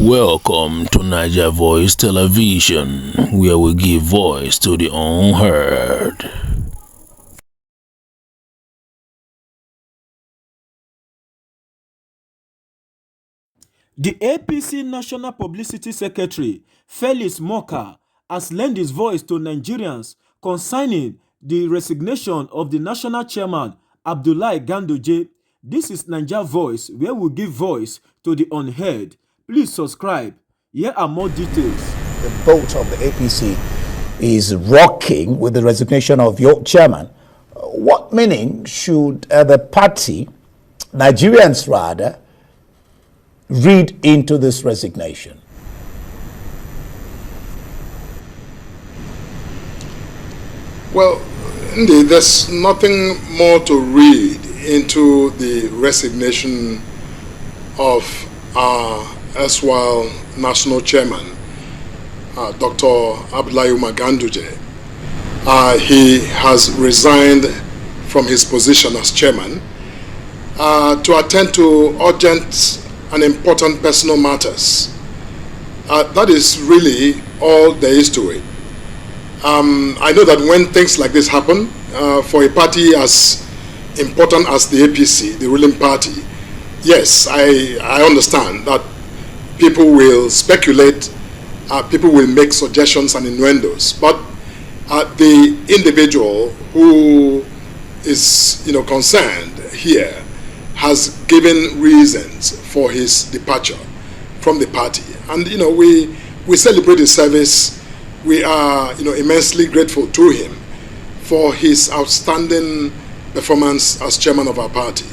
Welcome to Niger Voice Television, where we give voice to the unheard. The APC National Publicity Secretary, Felix Morka, has lent his voice to Nigerians concerning the resignation of the national chairman, Abdullahi Ganduje. This is Niger Voice, where we give voice to the unheard. Please subscribe. Here are more details. The vote of the APC is rocking with the resignation of your chairman. What meaning should the party, Nigerians rather, read into this resignation? Well, indeed, there's nothing more to read into the resignation of our erstwhile national chairman, Dr. Abdullahi Ganduje. He has resigned from his position as chairman to attend to urgent and important personal matters. That is really all there is to it. I know that when things like this happen, for a party as important as the APC, the ruling party, yes, I understand that people will speculate, people will make suggestions and innuendos, but the individual who is concerned here has given reasons for his departure from the party, and we celebrate his service. We are immensely grateful to him for his outstanding performance as chairman of our party.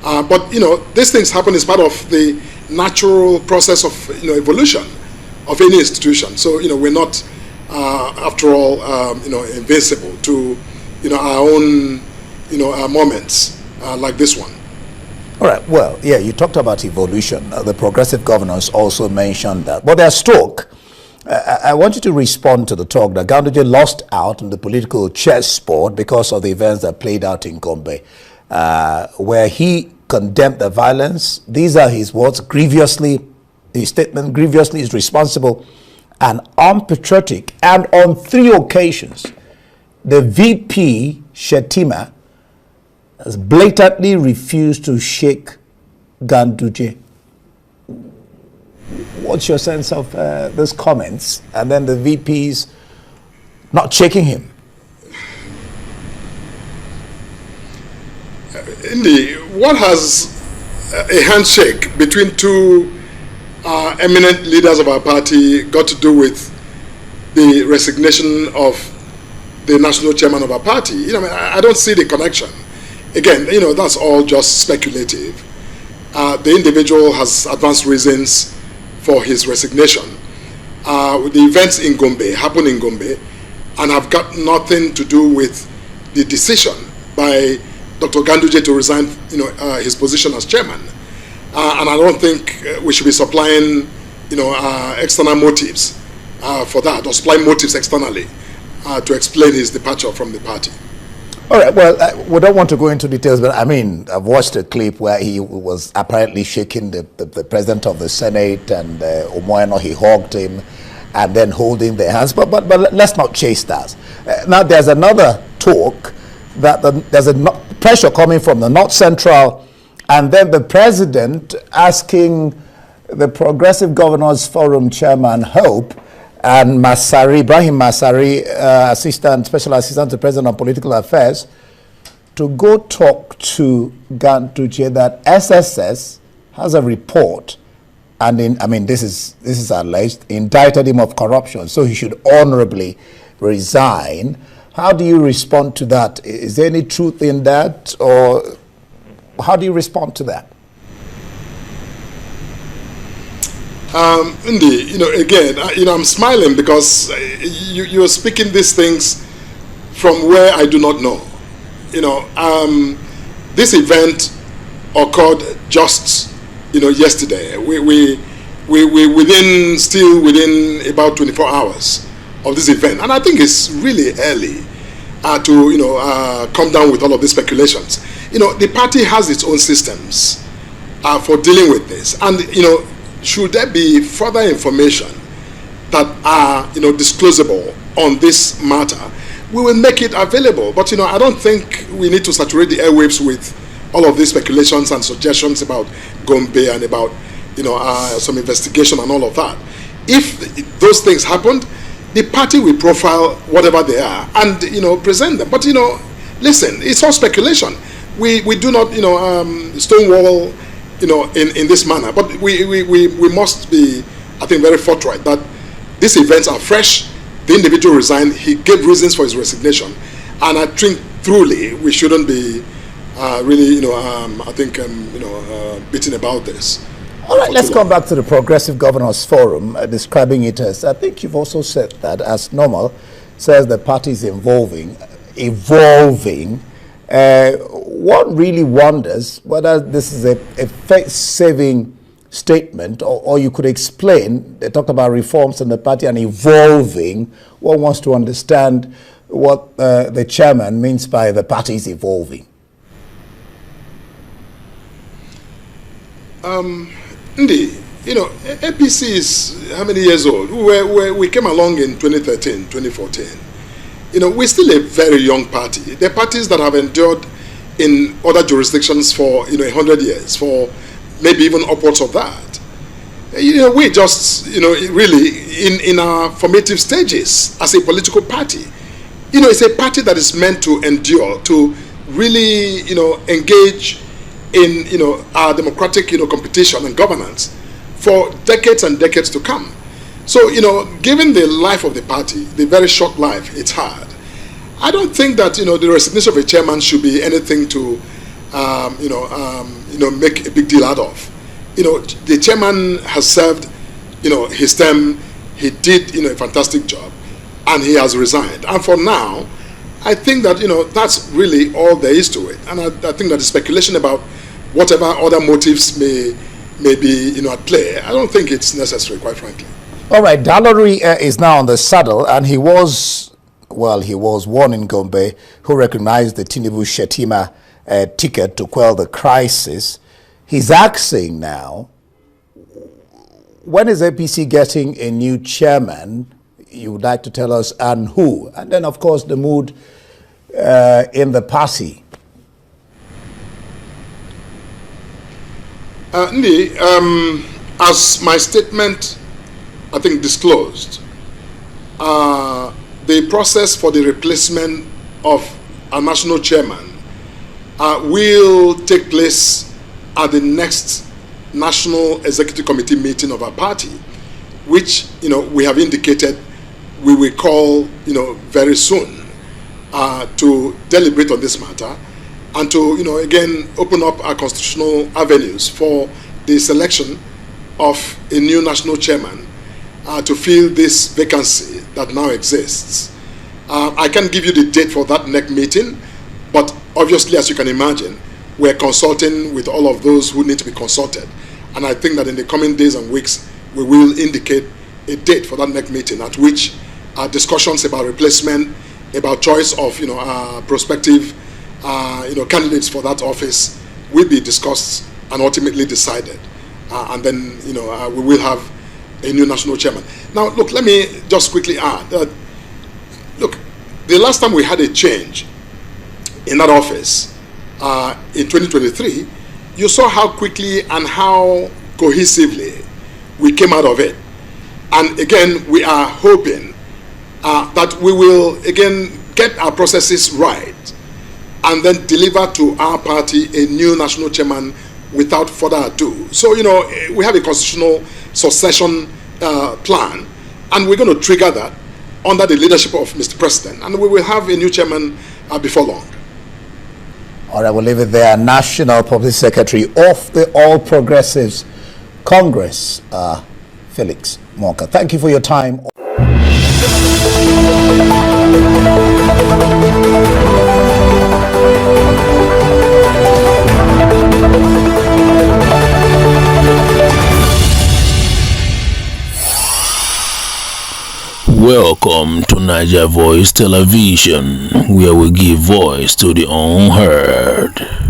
But these things happen as part of the natural process of evolution of any institution. So we're not after all invincible to our own moments like this one. All right, well, yeah, you talked about evolution. The progressive governors also mentioned that. But there's talk. I want you to respond to the talk that Ganduje lost out in the political chessboard because of the events that played out in Gombe, where he condemned the violence. These are his words, his statement, grievously is responsible and unpatriotic. And on 3 occasions, the VP, Shetima, has blatantly refused to shake Ganduje. What's your sense of those comments? And then the VPs not shaking him. Indeed, what has a handshake between two eminent leaders of our party got to do with the resignation of the national chairman of our party? I don't see the connection. Again, that's all just speculative. The individual has advanced reasons for his resignation. The events in Gombe happened in Gombe and have got nothing to do with the decision by Dr. Ganduje to resign his position as chairman. And I don't think we should be supplying external motives for that, or supplying motives externally to explain his departure from the party. All right, well, we don't want to go into details, but I mean, I've watched a clip where he was apparently shaking the president of the Senate, and Omoyano, he hugged him and then holding their hands. But let's not chase that. Now, there's another talk that there's a pressure coming from the North Central, and then the president asking the Progressive Governors Forum chairman, Hope, and Ibrahim Masari, Special Assistant to the President on Political Affairs, to go talk to Ganduje that SSS has a report, and this is alleged, indicted him of corruption, so he should honorably resign. How do you respond to that? Is there any truth in that, or how do you respond to that? Indeed, again, I'm smiling because you're speaking these things from where I do not know. This event occurred just, yesterday. We within about 24 hours of this event, and I think it's really early to come down with all of these speculations. The party has its own systems for dealing with this, and should there be further information that are disclosable on this matter, we will make it available. But I don't think we need to saturate the airwaves with all of these speculations and suggestions about Gombe and about some investigation and all of that. If those things happened, the party will profile whatever they are and present them. But listen, it's all speculation. We do not stonewall in this manner. But we must be, I think, very forthright that these events are fresh. The individual resigned. He gave reasons for his resignation, and I think truly we shouldn't be really beating about this. All right, let's come back to the Progressive Governors Forum, describing it as, I think you've also said that, as normal, says the party is evolving. One really wonders whether this is a face-saving statement, or you could explain. They talked about reforms in the party and evolving. One wants to understand what the chairman means by the party is evolving. Indeed, APC is how many years old? We came along in 2013, 2014. We're still a very young party. There are parties that have endured in other jurisdictions for 100 years, for maybe even upwards of that. We just really in our formative stages as a political party. It's a party that is meant to endure, to really engage in our democratic competition and governance for decades and decades to come. So given the life of the party, the very short life it's had, I don't think that the resignation of a chairman should be anything to make a big deal out of. The chairman has served his term. He did a fantastic job, and he has resigned. And for now, I think that that's really all there is to it. And I think that the speculation about whatever other motives may be at play, I don't think it's necessary, quite frankly. All right, Dallery is now on the saddle, and he was one in Gombe who recognized the Tinubu-Shetima ticket to quell the crisis. He's asking now, when is APC getting a new chairman? You would like to tell us, and who? And then, of course, the mood in the party. As my statement, I think, disclosed, the process for the replacement of our national chairman will take place at the next National Executive Committee meeting of our party, which we have indicated we will call very soon to deliberate on this matter and to again open up our constitutional avenues for the selection of a new national chairman to fill this vacancy that now exists. I can't give you the date for that next meeting, but obviously, as you can imagine, we're consulting with all of those who need to be consulted. And I think that in the coming days and weeks, we will indicate a date for that next meeting at which discussions about replacement, about choice of prospective candidates for that office will be discussed and ultimately decided. And then we will have a new national chairman. Now, look, let me just quickly add that, look, the last time we had a change in that office in 2023, you saw how quickly and how cohesively we came out of it. And again, we are hoping that we will again get our processes right and then deliver to our party a new national chairman without further ado. So, we have a constitutional succession plan, and we're going to trigger that under the leadership of Mr. President, and we will have a new chairman before long. All right, we'll leave it there. National Public Secretary of the All Progressives Congress, Felix Morka. Thank you for your time. Welcome to Niger Voice Television, where we give voice to the unheard.